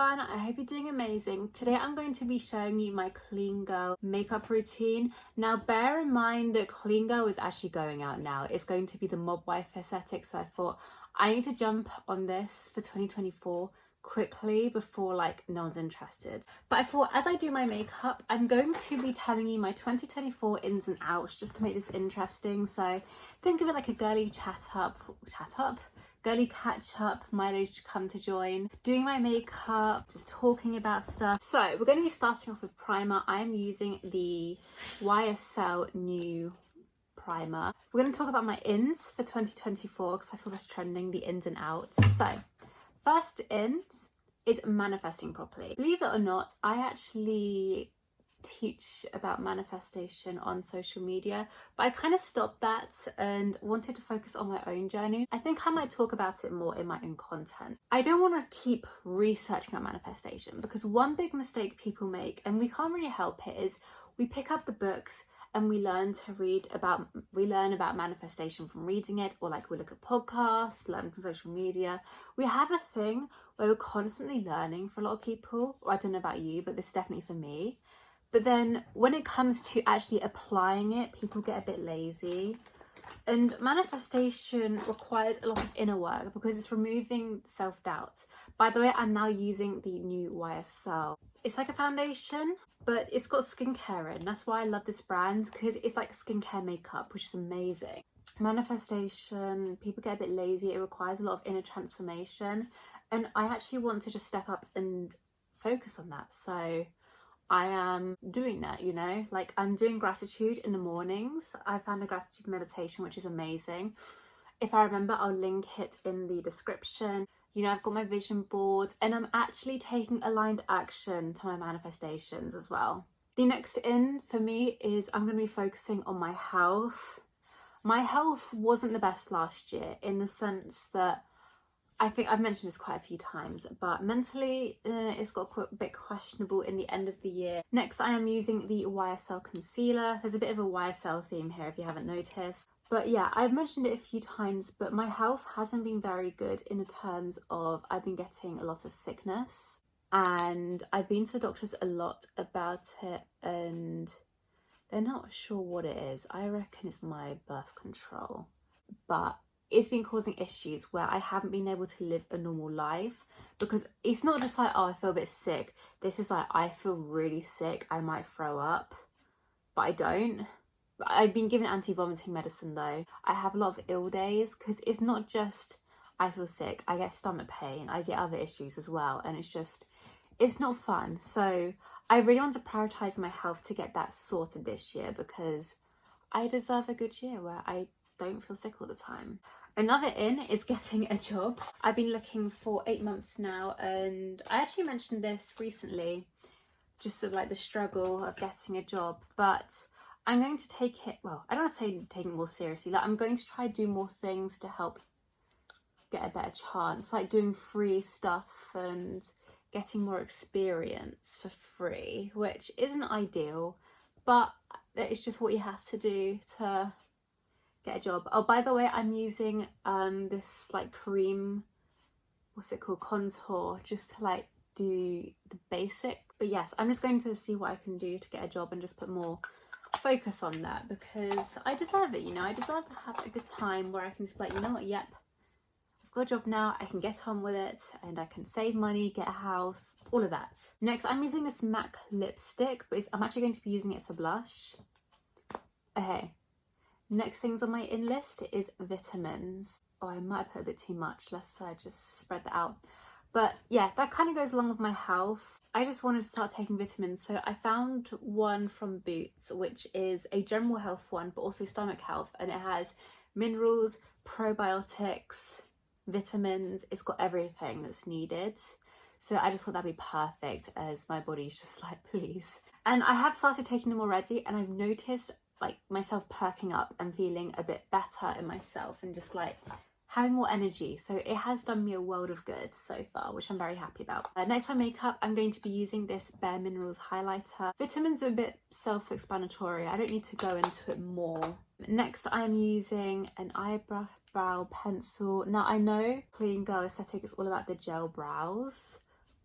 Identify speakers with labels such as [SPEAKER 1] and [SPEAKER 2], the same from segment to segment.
[SPEAKER 1] everyone, I hope you're doing amazing. Today I'm going to be showing you my Clean Girl makeup routine. Now bear in mind that Clean Girl is actually going out now. It's going to be the Mob Wife aesthetic, so I thought I need to jump on this for 2024 quickly before no one's interested. But I thought as I do my makeup, I'm going to be telling you my 2024 ins and outs just to make this interesting. So think of it like a girly girly catch up, mileage come to join, doing my makeup, just talking about stuff. So we're going to be starting off with primer. I'm using the YSL new primer. We're going to talk about my ins for 2024 because I saw this trending, the ins and outs. So first ins is manifesting properly. Believe it or not, I actually teach about manifestation on social media, but I kind of stopped that and wanted to focus on my own journey. I think I might talk about it more in my own content. I don't want to keep researching on manifestation because one big mistake people make, and we can't really help it, is we pick up the books and we learn about manifestation from reading it, or we look at podcasts, learn from social media. We have a thing where we're constantly learning for a lot of people. I don't know about you, but this is definitely for me. But then when it comes to actually applying it, people get a bit lazy. And manifestation requires a lot of inner work because it's removing self-doubt. By the way, I'm now using the new YSL. It's like a foundation, but it's got skincare in. That's why I love this brand, because it's like skincare makeup, which is amazing. Manifestation, people get a bit lazy. It requires a lot of inner transformation. And I actually want to just step up and focus on that. So I am doing that, I'm doing gratitude in the mornings. I found a gratitude meditation, which is amazing. If I remember, I'll link it in the description. I've got my vision board and I'm actually taking aligned action to my manifestations as well. The next in for me is I'm going to be focusing on my health. My health wasn't the best last year in the sense that I think I've mentioned this quite a few times, but mentally it's got a bit questionable in the end of the year. Next, I am using the YSL concealer. There's a bit of a YSL theme here if you haven't noticed. But yeah, I've mentioned it a few times, but my health hasn't been very good in the terms of I've been getting a lot of sickness and I've been to the doctors a lot about it and they're not sure what it is. I reckon it's my birth control, but it's been causing issues where I haven't been able to live a normal life because it's not just oh, I feel a bit sick. This is I feel really sick. I might throw up, but I don't. I've been given anti-vomiting medicine though. I have a lot of ill days because it's not just I feel sick. I get stomach pain. I get other issues as well. And it's not fun. So I really want to prioritize my health to get that sorted this year because I deserve a good year where I don't feel sick all the time. Another in is getting a job. I've been looking for 8 months now and I actually mentioned this recently, just the struggle of getting a job, but I'm going to take it, well, I don't want to say taking it more seriously, I'm going to try to do more things to help get a better chance, doing free stuff and getting more experience for free, which isn't ideal, but it's just what you have to do to get a job. Oh, by the way, I'm using this cream, what's it called, contour, just to do the basic. But yes, I'm just going to see what I can do to get a job and just put more focus on that because I deserve it. I deserve to have a good time where I can just you know what, yep, I've got a job now, I can get on with it and I can save money, get a house, all of that. Next, I'm using this MAC lipstick, but I'm actually going to be using it for blush. Okay. Next things on my in list is vitamins. Oh, I might have put a bit too much. Let's just spread that out. But yeah, that kind of goes along with my health. I just wanted to start taking vitamins. So I found one from Boots, which is a general health one, but also stomach health. And it has minerals, probiotics, vitamins. It's got everything that's needed. So I just thought that'd be perfect as my body's just please. And I have started taking them already and I've noticed myself perking up and feeling a bit better in myself and just having more energy. So it has done me a world of good so far, which I'm very happy about. Next for makeup, I'm going to be using this Bare Minerals highlighter. Vitamins are a bit self-explanatory. I don't need to go into it more. Next, I'm using an eyebrow pencil. Now I know Clean Girl aesthetic is all about the gel brows,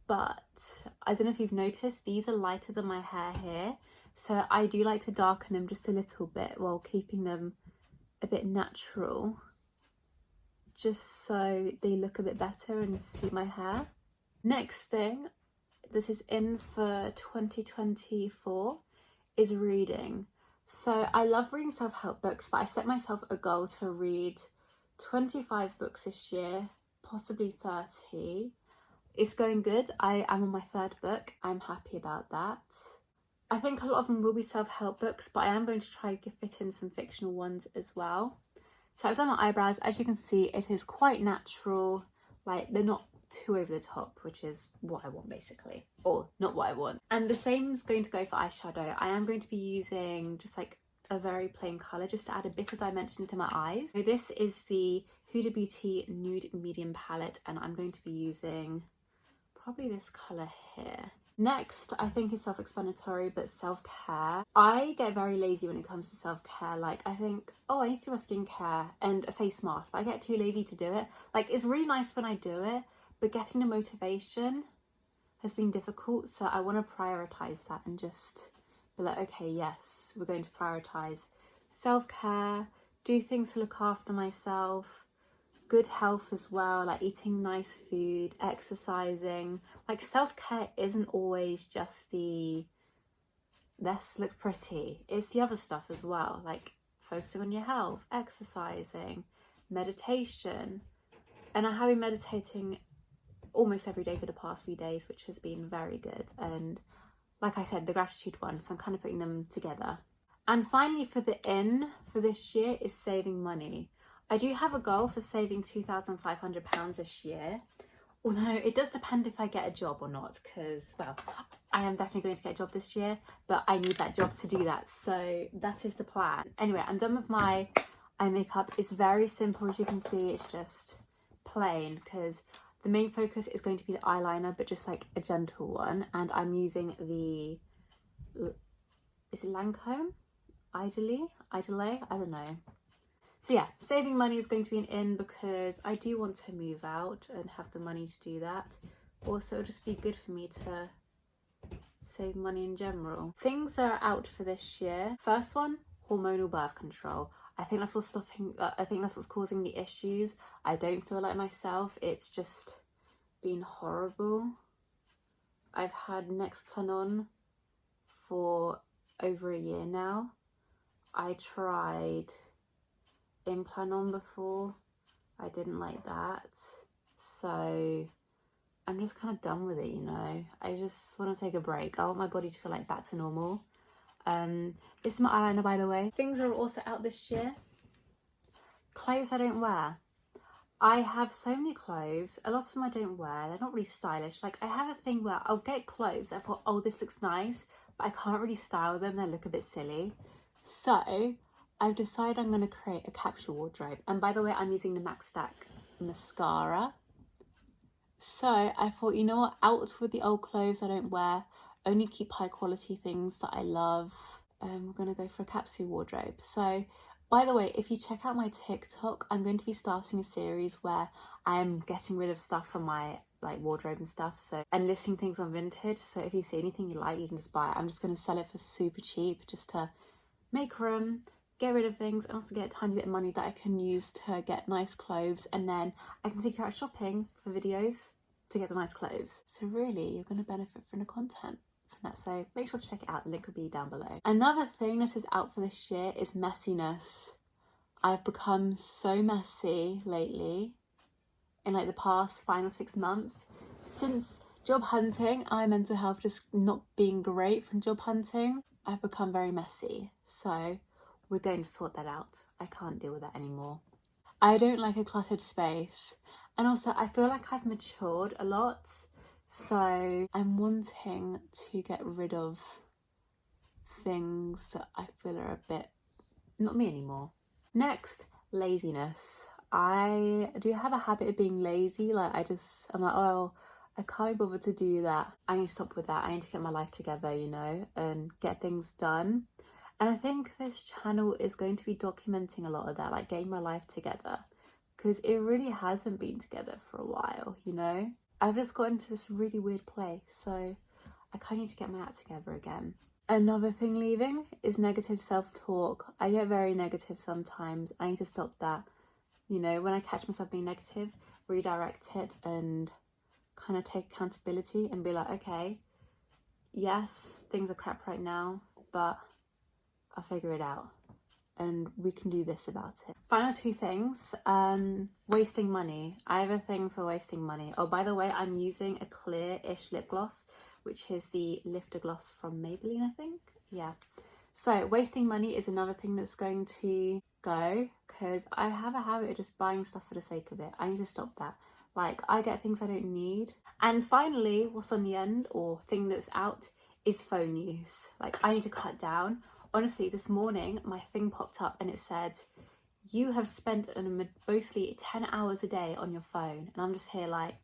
[SPEAKER 1] but I don't know if you've noticed, these are lighter than my hair here. So I do like to darken them just a little bit while keeping them a bit natural, just so they look a bit better and suit my hair. Next thing, this is in for 2024, is reading. So I love reading self-help books, but I set myself a goal to read 25 books this year, possibly 30. It's going good. I am on my 3rd book. I'm happy about that. I think a lot of them will be self-help books, but I am going to try to fit in some fictional ones as well. So I've done my eyebrows. As you can see, it is quite natural. Like, they're not too over the top, which is what I want basically, or not what I want. And the same is going to go for eyeshadow. I am going to be using just like a very plain colour just to add a bit of dimension to my eyes. So this is the Huda Beauty Nude Medium palette, and I'm going to be using probably this colour here. Next, I think is self-explanatory, but self-care. I get very lazy when it comes to self-care. Like, I think, oh, I need to do my skincare and a face mask, but I get too lazy to do it. Like, it's really nice when I do it, but getting the motivation has been difficult. So I want to prioritize that and just be like, okay, yes, we're going to prioritize self-care, do things to look after myself, good health as well, like eating nice food, exercising. Like, self-care isn't always just the let's look pretty, it's the other stuff as well, like focusing on your health, exercising, meditation. And I have been meditating almost every day for the past few days, which has been very good. And like I said, the gratitude one, so I'm kind of putting them together. And finally, for the in for this year is saving money. I do have a goal for saving £2,500 this year, although it does depend if I get a job or not, because, well, I am definitely going to get a job this year, but I need that job to do that, so that is the plan. Anyway, I'm done with my eye makeup. It's very simple, as you can see. It's just plain, because the main focus is going to be the eyeliner, but just like a gentle one, and I'm using the, is it Lancome? Idolie? I don't know. So yeah, saving money is going to be an in, because I do want to move out and have the money to do that. Also, it'll just be good for me to save money in general. Things that are out for this year. First one, hormonal birth control. I think that's what's causing the issues. I don't feel like myself. It's just been horrible. I've had Nexplanon for over a year now. I tried Implanon before. I didn't like that, so I'm just kind of done with it, you know. I just want to take a break. I want my body to feel like back to normal. This is my eyeliner, by the way. Things are also out this year. Clothes I don't wear. I have so many clothes. A lot of them I don't wear. They're not really stylish. Like, I have a thing where I'll get clothes. I thought, oh, this looks nice, but I can't really style them. They look a bit silly. So I've decided I'm going to create a capsule wardrobe. And by the way, I'm using the MAC Stack mascara. So I thought, you know what, out with the old clothes I don't wear, only keep high quality things that I love. We're going to go for a capsule wardrobe. So by the way, if you check out my TikTok, I'm going to be starting a series where I am getting rid of stuff from my like wardrobe and stuff, so, and listing things on Vinted. So if you see anything you like, you can just buy it. I'm just going to sell it for super cheap, just to make room, get rid of things, and also get a tiny bit of money that I can use to get nice clothes, and then I can take you out shopping for videos to get the nice clothes. So really, you're going to benefit from the content from that, so make sure to check it out. The link will be down below. Another thing that is out for this year is messiness. I've become so messy lately in like the past 5 or 6 months. Since job hunting, my mental health just not being great from job hunting, I've become very messy. So we're going to sort that out. I can't deal with that anymore. I don't like a cluttered space. And also I feel like I've matured a lot. So I'm wanting to get rid of things that I feel are a bit not me anymore. Next, laziness. I do have a habit of being lazy. Like, I'm like, oh, I can't be bothered to do that. I need to stop with that. I need to get my life together, you know, and get things done. And I think this channel is going to be documenting a lot of that, like getting my life together, because it really hasn't been together for a while, you know. I've just got into this really weird place, so I kind of need to get my act together again. Another thing leaving is negative self-talk. I get very negative sometimes. I need to stop that. You know, when I catch myself being negative, redirect it and kind of take accountability and be like, okay, yes, things are crap right now, but I'll figure it out and we can do this about it. Final two things, wasting money. I have a thing for wasting money. Oh, by the way, I'm using a clear-ish lip gloss, which is the Lifter Gloss from Maybelline, I think. Yeah. So wasting money is another thing that's going to go, because I have a habit of just buying stuff for the sake of it. I need to stop that. Like, I get things I don't need. And finally, what's on the end, or thing that's out, is phone use. Like, I need to cut down. Honestly, this morning, my thing popped up and it said, you have spent mostly 10 hours a day on your phone. And I'm just here like,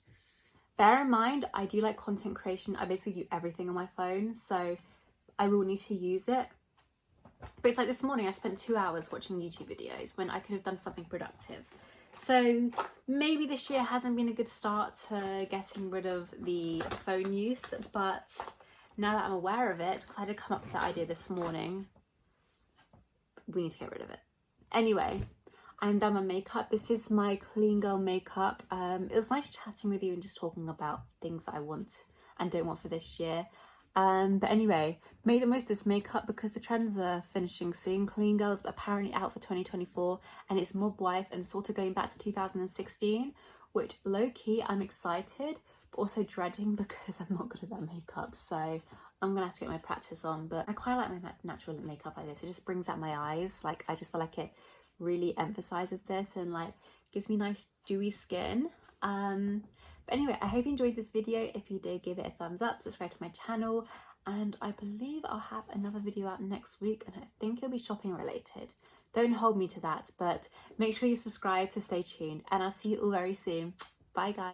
[SPEAKER 1] bear in mind, I do like content creation. I basically do everything on my phone, so I will need to use it. But it's like this morning, I spent 2 hours watching YouTube videos when I could have done something productive. So maybe this year hasn't been a good start to getting rid of the phone use, but now that I'm aware of it, because I did come up with that idea this morning, we need to get rid of it. Anyway, I'm done my makeup. This is my clean girl makeup. It was nice chatting with you and just talking about things that I want and don't want for this year. But anyway, make the most of this makeup because the trends are finishing soon. Clean Girl's apparently out for 2024 and it's Mob Wife and sort of going back to 2016, which low-key I'm excited but also dreading because I'm not good at that makeup, so I'm gonna have to get my practice on. But I quite like my natural makeup like this. It just brings out my eyes. Like, I just feel like it really emphasizes this and like gives me nice dewy skin. But anyway, I hope you enjoyed this video. If you did, give it a thumbs up, subscribe to my channel, and I believe I'll have another video out next week, and I think it'll be shopping related. Don't hold me to that, but make sure you subscribe to stay tuned, and I'll see you all very soon. Bye guys.